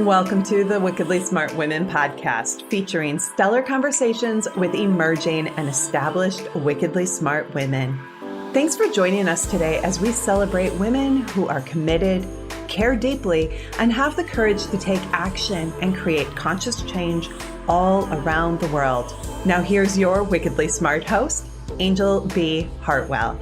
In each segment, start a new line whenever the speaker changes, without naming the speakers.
Welcome to the Wickedly Smart Women podcast, featuring stellar conversations with emerging and established wickedly smart women. Thanks for joining us today as we celebrate women who are committed, care deeply, and have the courage to take action and create conscious change all around the world. Now here's your wickedly smart host, Angel B. Hartwell.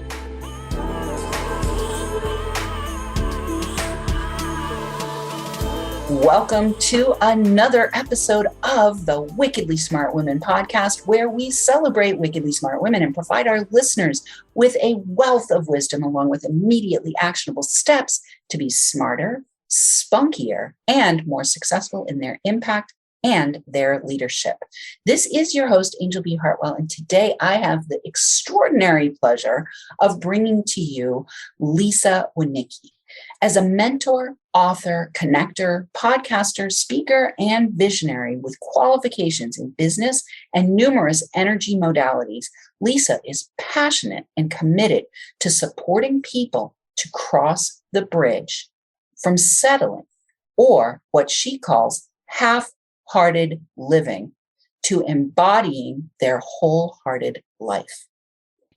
Welcome to another episode of the Wickedly Smart Women podcast, where we celebrate wickedly smart women and provide our listeners with a wealth of wisdom along with immediately actionable steps to be smarter, spunkier, and more successful in their impact and their leadership. This is your host, Angel B. Hartwell, and today I have the extraordinary pleasure of bringing to you Lisa Winneke. As a mentor, author, connector, podcaster, speaker, and visionary with qualifications in business and numerous energy modalities, Lisa is passionate and committed to supporting people to cross the bridge from settling, or what she calls half-hearted living, to embodying their wholehearted life.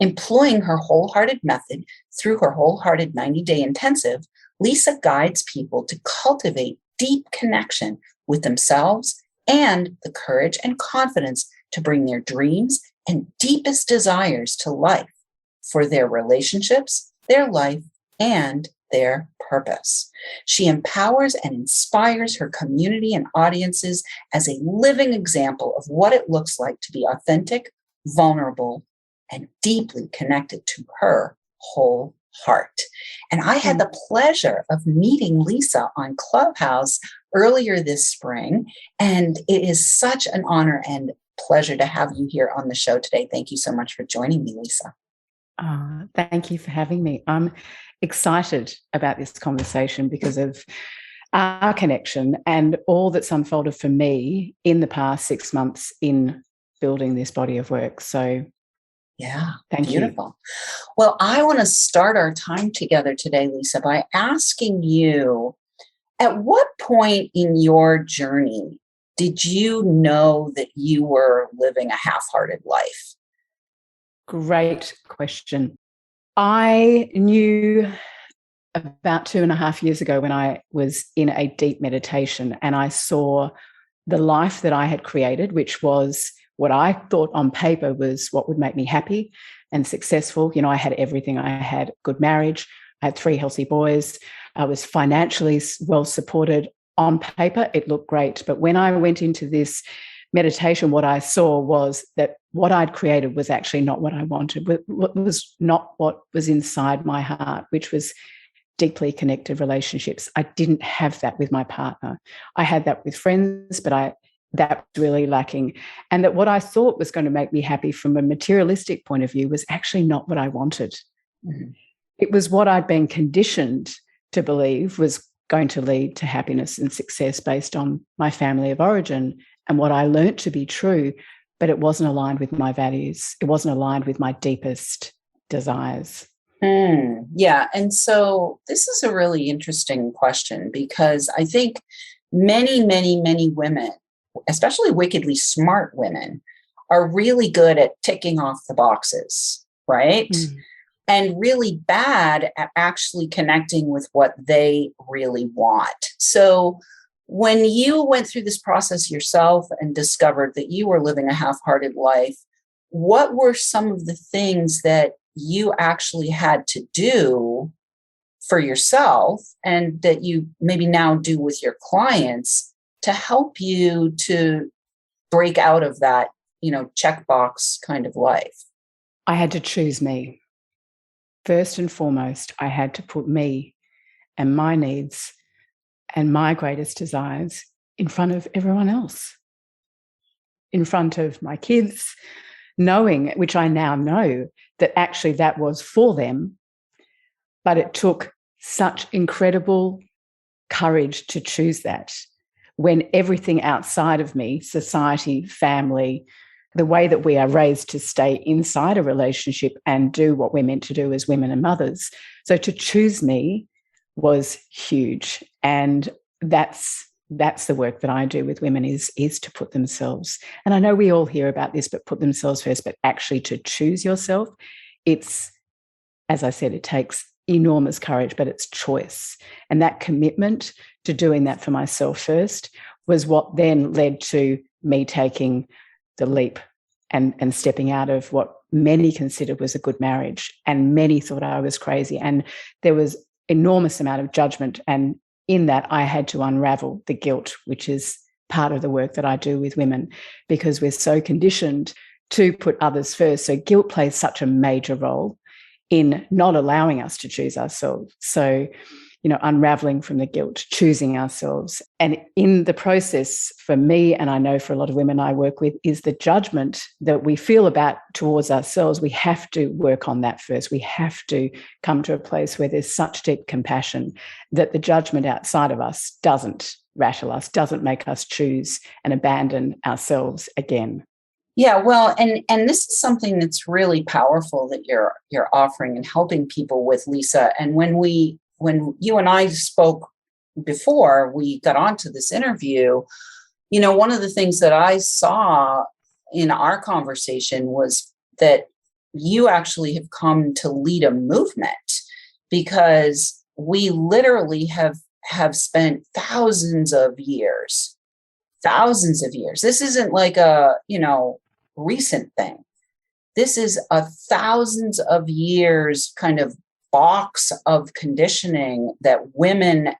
Employing her wholehearted method through her Wholehearted 90-Day Intensive, Lisa guides people to cultivate deep connection with themselves and the courage and confidence to bring their dreams and deepest desires to life for their relationships, their life, and their purpose. She empowers and inspires her community and audiences as a living example of what it looks like to be authentic, vulnerable, and deeply connected to her whole heart. And I had the pleasure of meeting Lisa on Clubhouse earlier this spring, and it is such an honor and pleasure to have you here on the show today. Thank you so much for joining me, Lisa.
Thank you for having me. I'm excited about this conversation because of our connection and all that's unfolded for me in the past 6 months in building this body of work. So
yeah,
thank
beautiful. Well, I want to start our time together today, Lisa, by asking you, at what point in your journey did you know that you were living a half-hearted life?
Great question. I knew about 2.5 years ago when I was in a deep meditation and I saw the life that I had created, which was what I thought on paper was what would make me happy and successful. You know, I had everything. I had good marriage. I had 3 healthy boys. I was financially well supported. On paper, it looked great. But when I went into this meditation, what I saw was that what I'd created was actually not what I wanted. What was not what was inside my heart, which was deeply connected relationships. I didn't have that with my partner. I had that with friends, but that was really lacking. And that what I thought was going to make me happy from a materialistic point of view was actually not what I wanted. Mm-hmm. It was what I'd been conditioned to believe was going to lead to happiness and success based on my family of origin and what I learnt to be true, but it wasn't aligned with my values. It wasn't aligned with my deepest desires.
Yeah. And so this is a really interesting question because I think many, many, many women, especially wickedly smart women, are really good at ticking off the boxes, right? Mm. And really bad at actually connecting with what they really want. So when you went through this process yourself and discovered that you were living a half-hearted life, what were some of the things that you actually had to do for yourself and that you maybe now do with your clients to help you to break out of that, checkbox kind of life?
I had to choose me. First and foremost, I had to put me and my needs and my greatest desires in front of everyone else, in front of my kids, knowing, which I now know, that actually that was for them, but it took such incredible courage to choose that when everything outside of me, society, family, the way that we are raised to stay inside a relationship and do what we're meant to do as women and mothers. So to choose me was huge. And that's that's the work that I do with women is to put themselves, and I know we all hear about this, but put themselves first, but actually to choose yourself. It's, as I said, it takes enormous courage, but it's choice. And that commitment to doing that for myself first was what then led to me taking the leap and stepping out of what many considered was a good marriage. And many thought I was crazy. And there was enormous amount of judgment. And in that, I had to unravel the guilt, which is part of the work that I do with women, because we're so conditioned to put others first. So guilt plays such a major role in not allowing us to choose ourselves. So, unraveling from the guilt, choosing ourselves. And in the process, for me, and I know for a lot of women I work with, is the judgment that we feel about towards ourselves. We have to work on that first. We have to come to a place where there's such deep compassion that the judgment outside of us doesn't rattle us, doesn't make us choose and abandon ourselves again.
Yeah, well, and this is something that's really powerful that you're offering and helping people with, Lisa. And when you and I spoke before we got onto this interview, one of the things that I saw in our conversation was that you actually have come to lead a movement, because we literally have spent thousands of years. This isn't like a, recent thing. This is a thousands of years kind of box of conditioning that women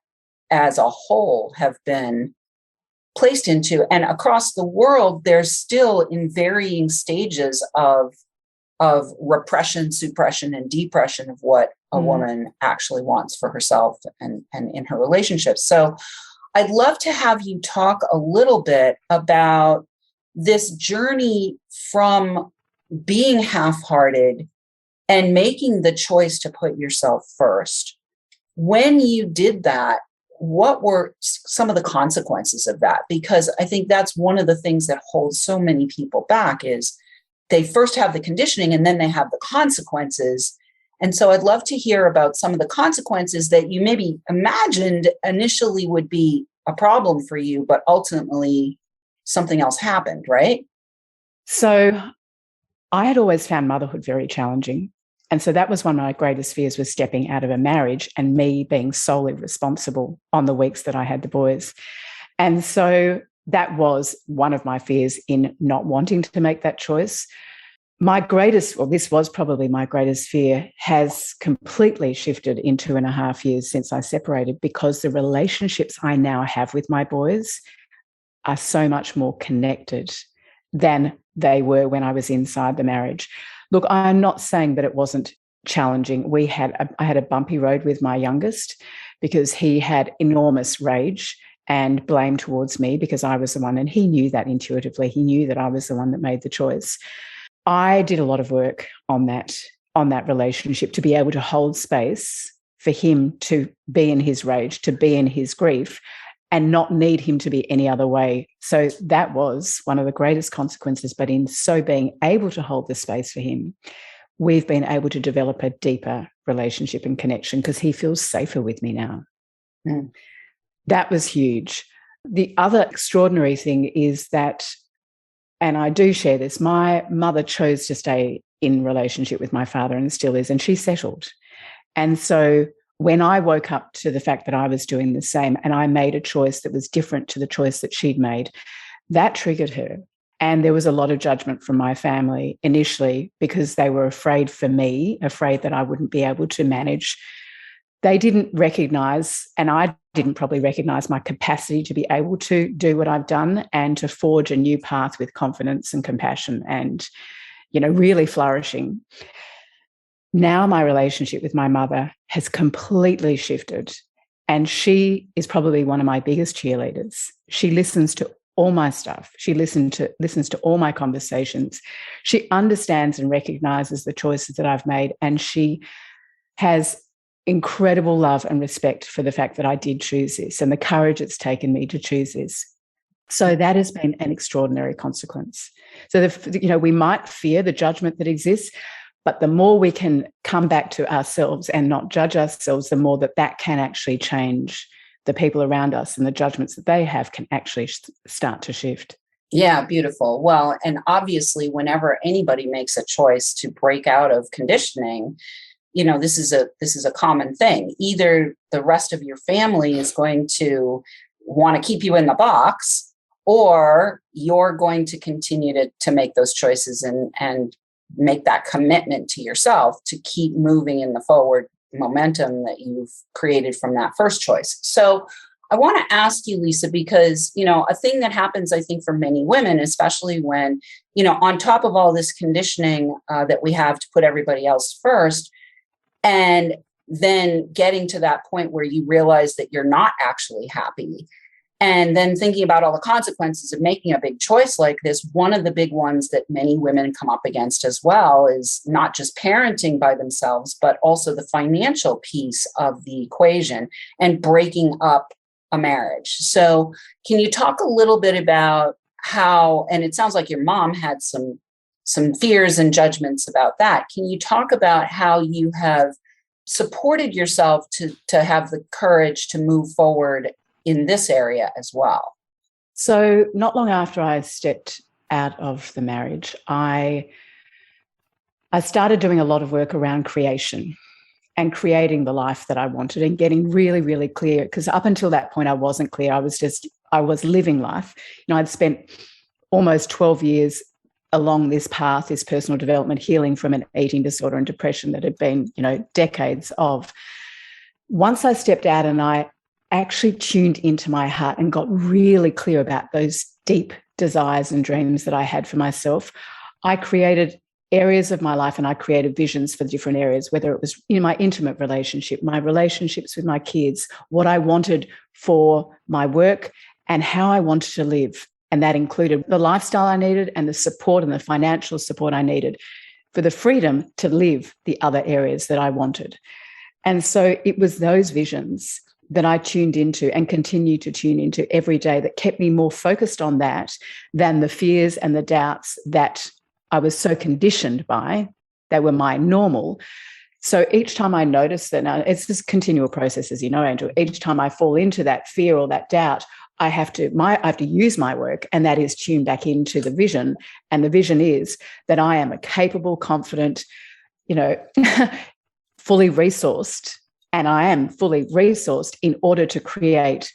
as a whole have been placed into. And across the world, they're still in varying stages of repression, suppression, and depression of what a woman actually wants for herself and in her relationships. So I'd love to have you talk a little bit about this journey from being half-hearted and making the choice to put yourself first. When you did that, what were some of the consequences of that? Because I think that's one of the things that holds so many people back, is they first have the conditioning and then they have the consequences. And so I'd love to hear about some of the consequences that you maybe imagined initially would be a problem for you, but ultimately something else happened, right?
So I had always found motherhood very challenging. And so that was one of my greatest fears, was stepping out of a marriage and me being solely responsible on the weeks that I had the boys. And so that was one of my fears in not wanting to make that choice. This was probably my greatest fear, has completely shifted in 2.5 years since I separated, because the relationships I now have with my boys are so much more connected than they were when I was inside the marriage. Look, I'm not saying that it wasn't challenging. I had a bumpy road with my youngest, because he had enormous rage and blame towards me because I was the one, and he knew that intuitively. He knew that I was the one that made the choice. I did a lot of work on that relationship, to be able to hold space for him to be in his rage, to be in his grief, and not need him to be any other way. So that was one of the greatest consequences. But in so being able to hold the space for him, we've been able to develop a deeper relationship and connection, because he feels safer with me now. That was huge. The other extraordinary thing is that, and I do share this, my mother chose to stay in relationship with my father, and still is, and she settled. And so when I woke up to the fact that I was doing the same, and I made a choice that was different to the choice that she'd made, that triggered her. And there was a lot of judgment from my family initially, because they were afraid for me, afraid that I wouldn't be able to manage. They didn't recognize, and I didn't probably recognize, my capacity to be able to do what I've done and to forge a new path with confidence and compassion and, really flourishing. Now my relationship with my mother has completely shifted, and she is probably one of my biggest cheerleaders. She listens to all my stuff. She listens to all my conversations. She understands and recognizes the choices that I've made, and she has incredible love and respect for the fact that I did choose this and the courage it's taken me to choose this. So that has been an extraordinary consequence. So, we might fear the judgment that exists, but the more we can come back to ourselves and not judge ourselves, the more that can actually change the people around us and the judgments that they have can actually start to shift.
Yeah, beautiful. Well, and obviously, whenever anybody makes a choice to break out of conditioning, this is a common thing. Either the rest of your family is going to want to keep you in the box, or you're going to continue to make those choices and make that commitment to yourself to keep moving in the forward momentum that you've created from that first choice. So I want to ask you, Lisa, because, a thing that happens, I think, for many women, especially when, on top of all this conditioning that we have to put everybody else first, and then getting to that point where you realize that you're not actually happy, and then thinking about all the consequences of making a big choice like this, one of the big ones that many women come up against as well is not just parenting by themselves, but also the financial piece of the equation and breaking up a marriage. So can you talk a little bit about how, and it sounds like your mom had some fears and judgments about that. Can you talk about how you have supported yourself to have the courage to move forward in this area as well?
So not long after I stepped out of the marriage, I started doing a lot of work around creation and creating the life that I wanted and getting really, really clear. Because up until that point, I wasn't clear. I was living life. I'd spent almost 12 years along this path, this personal development, healing from an eating disorder and depression that had been, decades of. Once I stepped out and I actually tuned into my heart and got really clear about those deep desires and dreams that I had for myself, I created areas of my life and I created visions for different areas, whether it was in my intimate relationship, my relationships with my kids, what I wanted for my work and how I wanted to live. And that included the lifestyle I needed and the support and the financial support I needed for the freedom to live the other areas that I wanted. And so it was those visions that I tuned into and continue to tune into every day that kept me more focused on that than the fears and the doubts that I was so conditioned by. They were my normal. So each time I noticed that, now it's this continual process, as you know, Angel, each time I fall into that fear or that doubt, I have to use my work, and that is tune back into the vision. And the vision is that I am a capable, confident, fully resourced, and I am fully resourced in order to create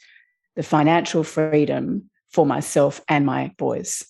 the financial freedom for myself and my boys.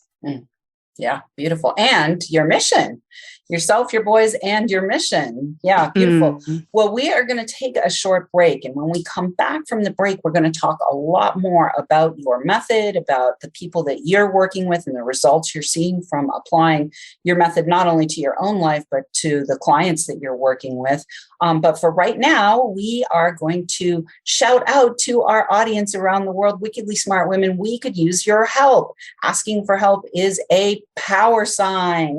Yeah, beautiful. And your mission, yourself, your boys, and your mission. Yeah, beautiful. Well, we are going to take a short break. And when we come back from the break, we're going to talk a lot more about your method, about the people that you're working with and the results you're seeing from applying your method, not only to your own life, but to the clients that you're working with. But for right now, we are going to shout out to our audience around the world. Wickedly Smart Women, we could use your help. Asking for help is a power sign.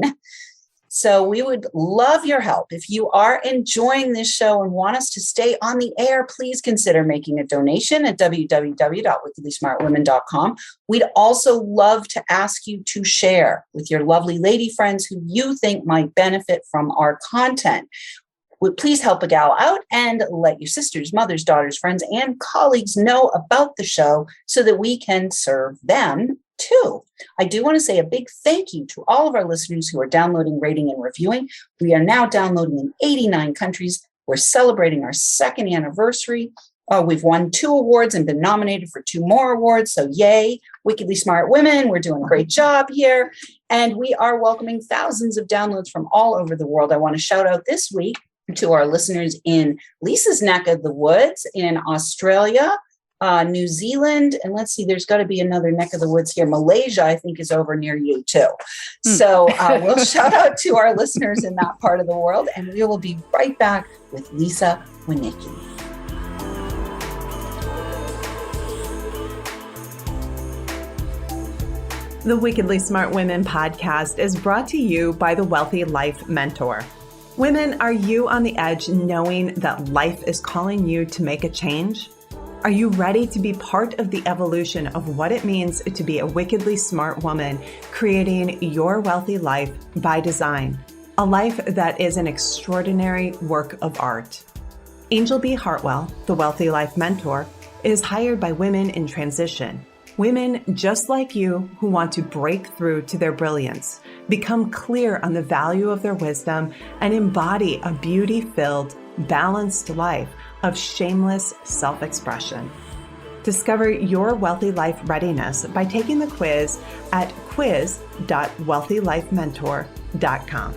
So we would love your help. If you are enjoying this show and want us to stay on the air, please consider making a donation at www.wickedlysmartwomen.com. We'd also love to ask you to share with your lovely lady friends who you think might benefit from our content. Please help a gal out and let your sisters, mothers, daughters, friends, and colleagues know about the show so that we can serve them too. I do want to say a big thank you to all of our listeners who are downloading, rating, and reviewing. We are now downloading in 89 countries. We're celebrating our second anniversary. We've won 2 awards and been nominated for 2 more awards. So yay, Wickedly Smart Women. We're doing a great job here. And we are welcoming thousands of downloads from all over the world. I want to shout out this week to our listeners in Lisa's neck of the woods in Australia, New Zealand, and let's see, there's got to be another neck of the woods here. Malaysia, I think, is over near you too. So we'll shout out to our listeners in that part of the world, and we will be right back with Lisa Winneke.
The Wickedly Smart Women podcast is brought to you by the Wealthy Life Mentor. Women, are you on the edge knowing that life is calling you to make a change? Are you ready to be part of the evolution of what it means to be a wickedly smart woman, creating your wealthy life by design, a life that is an extraordinary work of art? Angel B. Hartwell, the Wealthy Life Mentor, is hired by women in transition. Women just like you who want to break through to their brilliance, become clear on the value of their wisdom, and embody a beauty-filled, balanced life of shameless self-expression. Discover your wealthy life readiness by taking the quiz at quiz.wealthylifementor.com.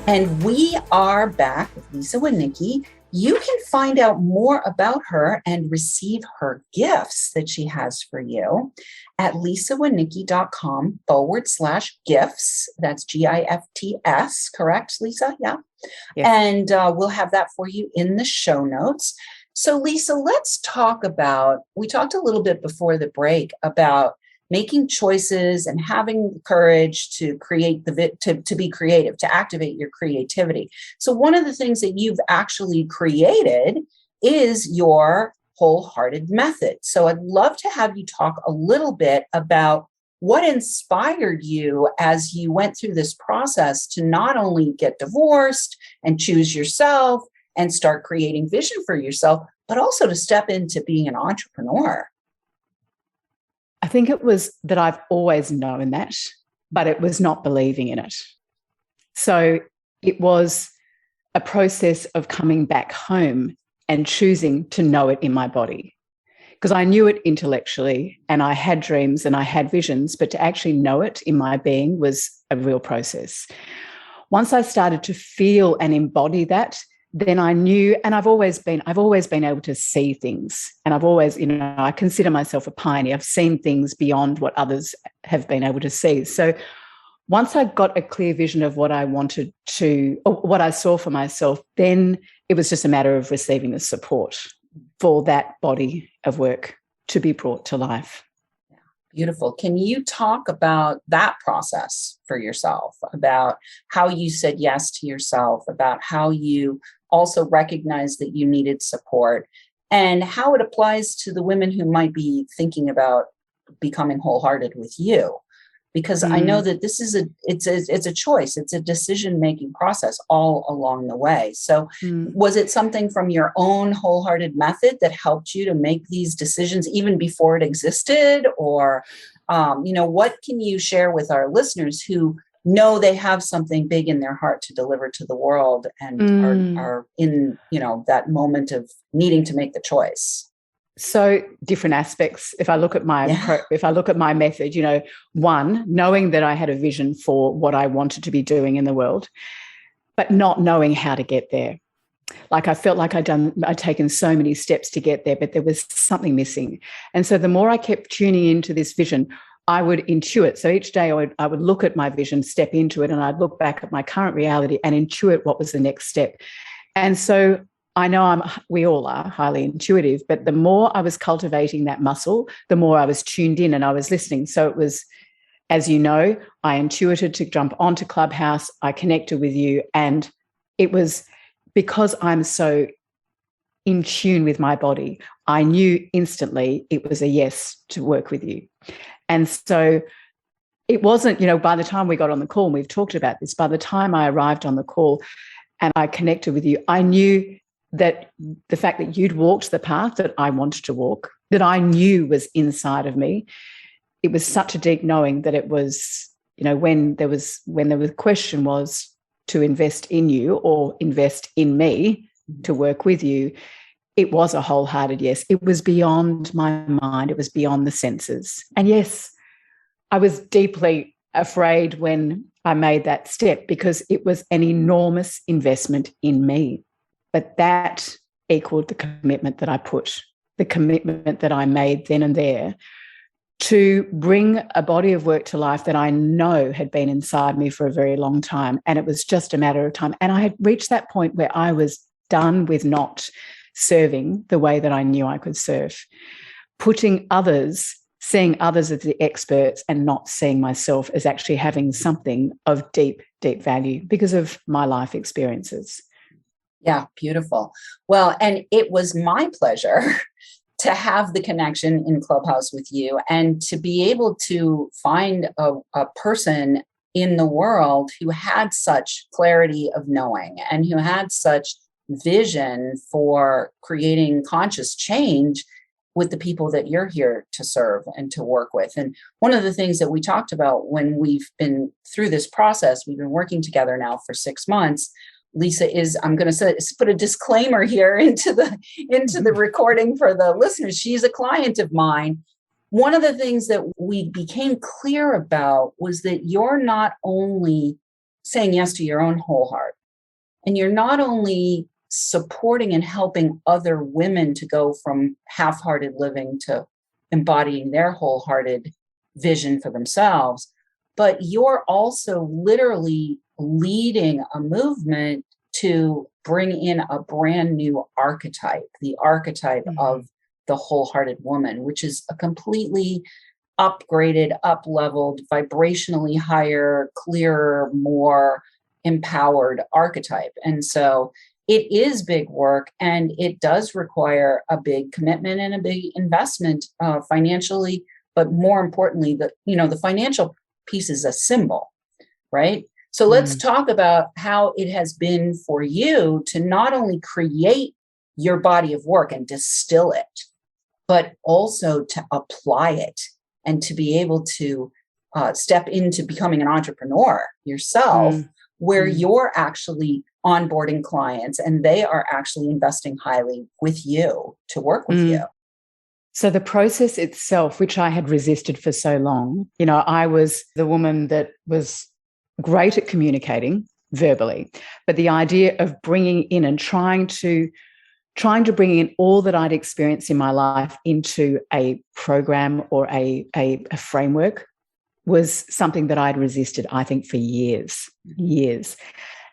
And we are back with Lisa Winneke. You can find out more about her and receive her gifts that she has for you at lisawinneke.com/gifts. That's GIFTS, correct, Lisa? Yeah. Yes. And we'll have that for you in the show notes. So Lisa, let's talk about, we talked a little bit before the break about making choices and having the courage to create to be creative, to activate your creativity. So one of the things that you've actually created is your Wholehearted method. So I'd love to have you talk a little bit about what inspired you as you went through this process to not only get divorced and choose yourself and start creating vision for yourself, but also to step into being an entrepreneur.
I think it was that I've always known that, but it was not believing in it. So it was a process of coming back home and choosing to know it in my body. Because I knew it intellectually and I had dreams and I had visions, but to actually know it in my being was a real process. Once I started to feel and embody that, then I knew, and I've always been able to see things. And I've always, I consider myself a pioneer. I've seen things beyond what others have been able to see. So once I got a clear vision of what I wanted to, or what I saw for myself, then it was just a matter of receiving the support for that body of work to be brought to life.
Beautiful. Can you talk about that process for yourself, about how you said yes to yourself, about how you also recognized that you needed support, and how it applies to the women who might be thinking about becoming wholehearted with you? Because I know that this is it's a choice. It's a decision-making process all along the way. So was it something from your own Wholehearted method that helped you to make these decisions even before it existed? Or, what can you share with our listeners who know they have something big in their heart to deliver to the world and are in, that moment of needing to make the choice?
So different aspects. If I look at my method, one, knowing that I had a vision for what I wanted to be doing in the world, but not knowing how to get there. Like I felt like I'd taken so many steps to get there, but there was something missing. And so the more I kept tuning into this vision, I would intuit. So each day I would look at my vision, step into it, and I'd look back at my current reality and intuit what was the next step. And so I know we all are highly intuitive, but the more I was cultivating that muscle, the more I was tuned in and I was listening. So it was, as you know, I intuited to jump onto Clubhouse. I connected with you, and it was because I'm so in tune with my body, I knew instantly it was a yes to work with you. And so it wasn't, by the time we got on the call, and we've talked about this, by the time I arrived on the call and I connected with you, I knew that the fact that you'd walked the path that I wanted to walk, that I knew was inside of me, it was such a deep knowing that it was, when the question was to invest in you or invest in me to work with you, it was a wholehearted yes. It was beyond my mind. It was beyond the senses. And yes, I was deeply afraid when I made that step because it was an enormous investment in me. But that equaled the commitment that I put, the commitment that I made then and there to bring a body of work to life that I know had been inside me for a very long time. And it was just a matter of time. And I had reached that point where I was done with not serving the way that I knew I could serve, seeing others as the experts and not seeing myself as actually having something of deep, deep value because of my life experiences.
Yeah, beautiful. Well, and it was my pleasure to have the connection in Clubhouse with you and to be able to find a person in the world who had such clarity of knowing and who had such vision for creating conscious change with the people that you're here to serve and to work with. And one of the things that we talked about when we've been through this process, we've been working together now for 6 months. Lisa is, I'm going to put a disclaimer here into the recording for the listeners. She's a client of mine. One of the things that we became clear about was that you're not only saying yes to your own whole heart, and you're not only supporting and helping other women to go from half-hearted living to embodying their wholehearted vision for themselves, but you're also literally leading a movement to bring in a brand new archetype, the archetype of the wholehearted woman, which is a completely upgraded, up-leveled, vibrationally higher, clearer, more empowered archetype. And so it is big work, and it does require a big commitment and a big investment financially, but more importantly, the financial piece is a symbol, right? So let's talk about how it has been for you to not only create your body of work and distill it, but also to apply it and to be able to step into becoming an entrepreneur yourself, where you're actually onboarding clients and they are actually investing highly with you to work with you.
So the process itself, which I had resisted for so long, I was the woman that was great at communicating verbally, but the idea of bringing in and trying to bring in all that I'd experienced in my life into a program or a framework was something that I'd resisted, I think, for years.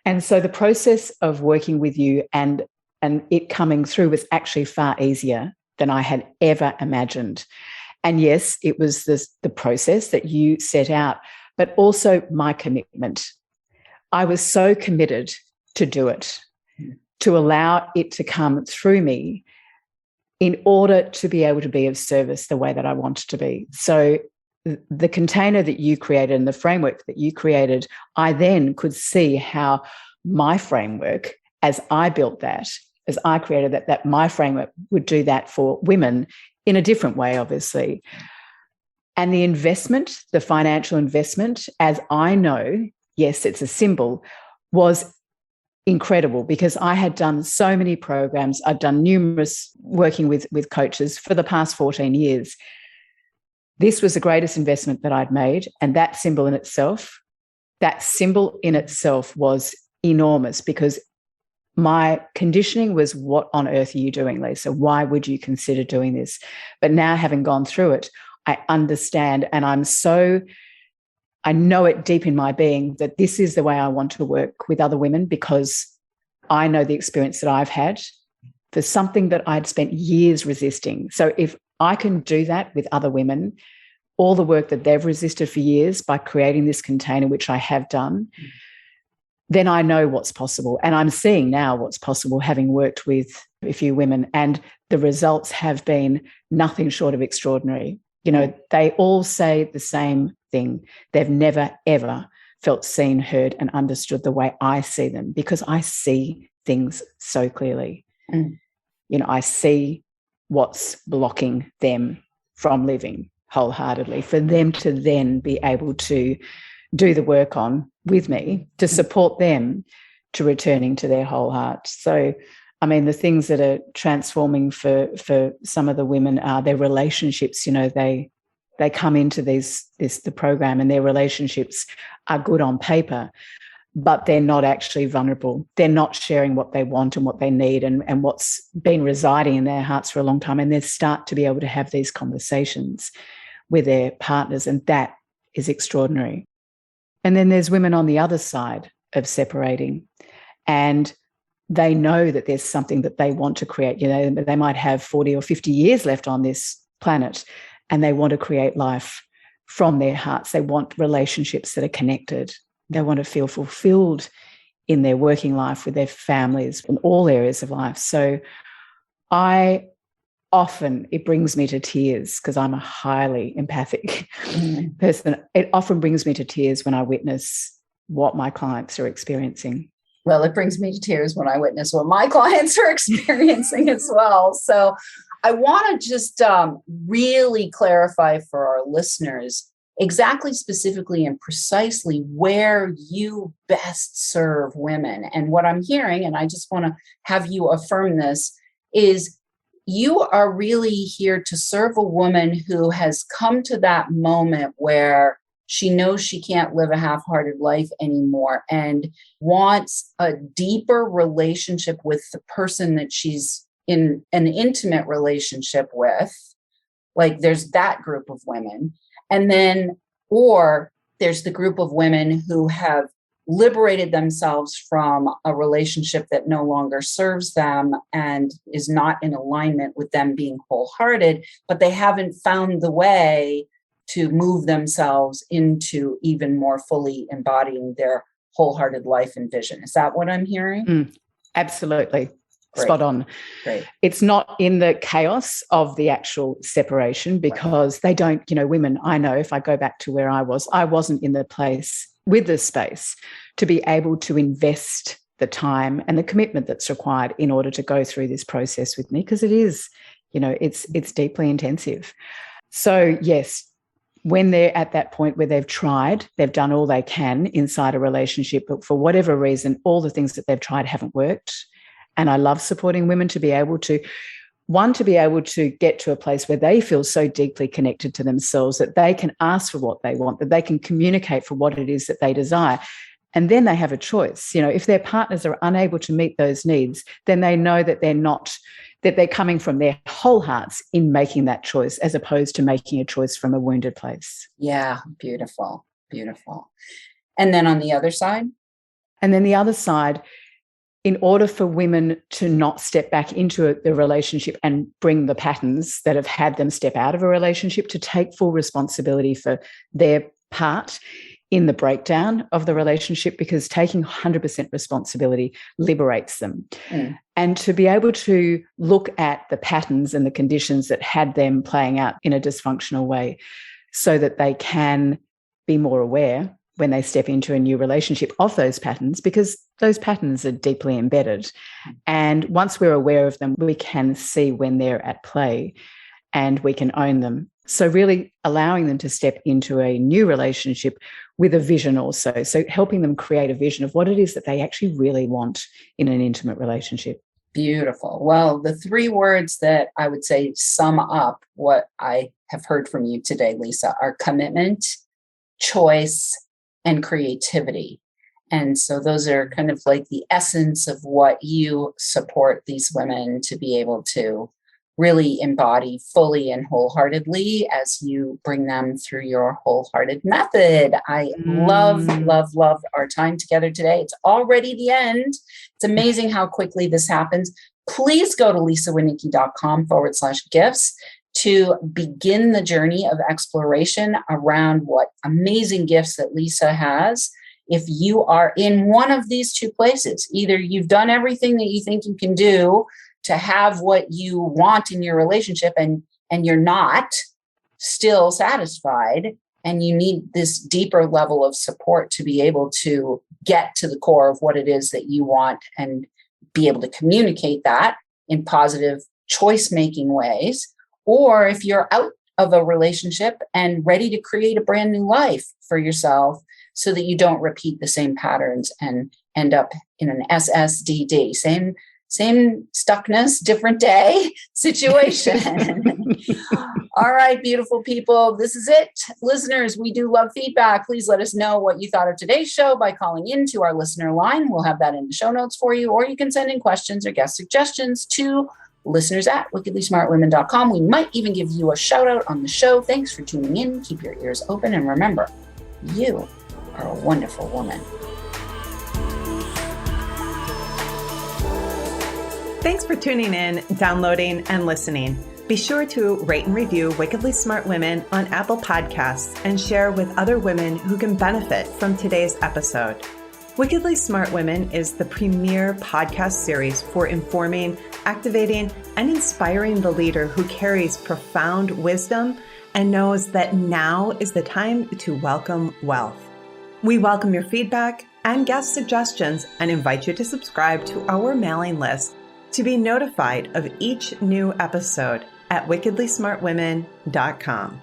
And so the process of working with you and it coming through was actually far easier than I had ever imagined. And yes, it was the process that you set out, but also my commitment. I was so committed to do it, to allow it to come through me in order to be able to be of service the way that I wanted to be. So the container that you created and the framework that you created, I then could see how my framework, as I built that, as I created that my framework would do that for women in a different way, obviously. And the investment, the financial investment, as I know, yes, it's a symbol, was incredible because I had done so many programs. I'd done numerous working with coaches for the past 14 years. This was the greatest investment that I'd made. And that symbol in itself was enormous because my conditioning was, what on earth are you doing, Lisa? Why would you consider doing this? But now, having gone through it, I understand, and I know it deep in my being that this is the way I want to work with other women because I know the experience that I've had for something that I'd spent years resisting. So if I can do that with other women, all the work that they've resisted for years by creating this container, which I have done, then I know what's possible. And I'm seeing now what's possible, having worked with a few women, and the results have been nothing short of extraordinary. They all say the same thing. They've never, ever felt seen, heard, and understood the way I see them because I see things so clearly. I see what's blocking them from living wholeheartedly, for them to then be able to do the work on with me to support them to returning to their whole heart. So, I mean, the things that are transforming for some of the women are their relationships. They come into the program and their relationships are good on paper, but they're not actually vulnerable. They're not sharing what they want and what they need and what's been residing in their hearts for a long time. And they start to be able to have these conversations with their partners, and that is extraordinary. And then there's women on the other side of separating, and they know that there's something that they want to create. They might have 40 or 50 years left on this planet, and they want to create life from their hearts. They want relationships that are connected. They want to feel fulfilled in their working life with their families in all areas of life. So I often it brings me to tears because I'm a highly empathic person. It often brings me to tears when I witness what my clients are experiencing.
Well, it brings me to tears when I witness what my clients are experiencing as well. So I want to just really clarify for our listeners exactly, specifically, and precisely where you best serve women. And what I'm hearing, and I just want to have you affirm this, is you are really here to serve a woman who has come to that moment where she knows she can't live a half-hearted life anymore and wants a deeper relationship with the person that she's in an intimate relationship with. Like, there's that group of women. And then, or there's the group of women who have liberated themselves from a relationship that no longer serves them and is not in alignment with them being wholehearted, but they haven't found the way to move themselves into even more fully embodying their wholehearted life and vision. Is that what I'm hearing?
Absolutely.
Great.
Spot on.
Great.
It's not in the chaos of the actual separation because they don't, women, I know if I go back to where I wasn't in the place with the space to be able to invest the time and the commitment that's required in order to go through this process with me, because it is, it's deeply intensive. So yes, when they're at that point where they've done all they can inside a relationship, but for whatever reason, all the things that they've tried haven't worked. And I love supporting women to be able to get to a place where they feel so deeply connected to themselves that they can ask for what they want, that they can communicate for what it is that they desire. And then they have a choice. If their partners are unable to meet those needs, then they know that they're coming from their whole hearts in making that choice, as opposed to making a choice from a wounded place.
Yeah, beautiful, beautiful. And then on the other side?
And then the other side, in order for women to not step back into the relationship and bring the patterns that have had them step out of a relationship, to take full responsibility for their part in the breakdown of the relationship, because taking 100% responsibility liberates them. And to be able to look at the patterns and the conditions that had them playing out in a dysfunctional way so that they can be more aware when they step into a new relationship of those patterns, because those patterns are deeply embedded. And once we're aware of them, we can see when they're at play and we can own them. So really allowing them to step into a new relationship with a vision also. So helping them create a vision of what it is that they actually really want in an intimate relationship.
Beautiful. Well, the three words that I would say sum up what I have heard from you today, Lisa, are commitment, choice, and creativity. And so those are kind of like the essence of what you support these women to be able to really embody fully and wholeheartedly as you bring them through your wholehearted method. I love our time together today. It's already the end. It's amazing how quickly this happens. Please go to lisawinneke.com/gifts to begin the journey of exploration around what amazing gifts that Lisa has. If you are in one of these two places, either you've done everything that you think you can do to have what you want in your relationship and you're not still satisfied, and you need this deeper level of support to be able to get to the core of what it is that you want and be able to communicate that in positive choice-making ways. Or if you're out of a relationship and ready to create a brand new life for yourself so that you don't repeat the same patterns and end up in an SSDD, same stuckness, different day situation. All right, beautiful people. This is it. Listeners, we do love feedback. Please let us know what you thought of today's show by calling into our listener line. We'll have that in the show notes for you, or you can send in questions or guest suggestions to listeners@wickedlysmartwomen.com. We might even give you a shout out on the show. Thanks for tuning in. Keep your ears open. And remember, you are a wonderful woman.
Thanks for tuning in, downloading, and listening. Be sure to rate and review Wickedly Smart Women on Apple Podcasts and share with other women who can benefit from today's episode. Wickedly Smart Women is the premier podcast series for informing, activating, and inspiring the leader who carries profound wisdom and knows that now is the time to welcome wealth. We welcome your feedback and guest suggestions and invite you to subscribe to our mailing list to be notified of each new episode at wickedlysmartwomen.com.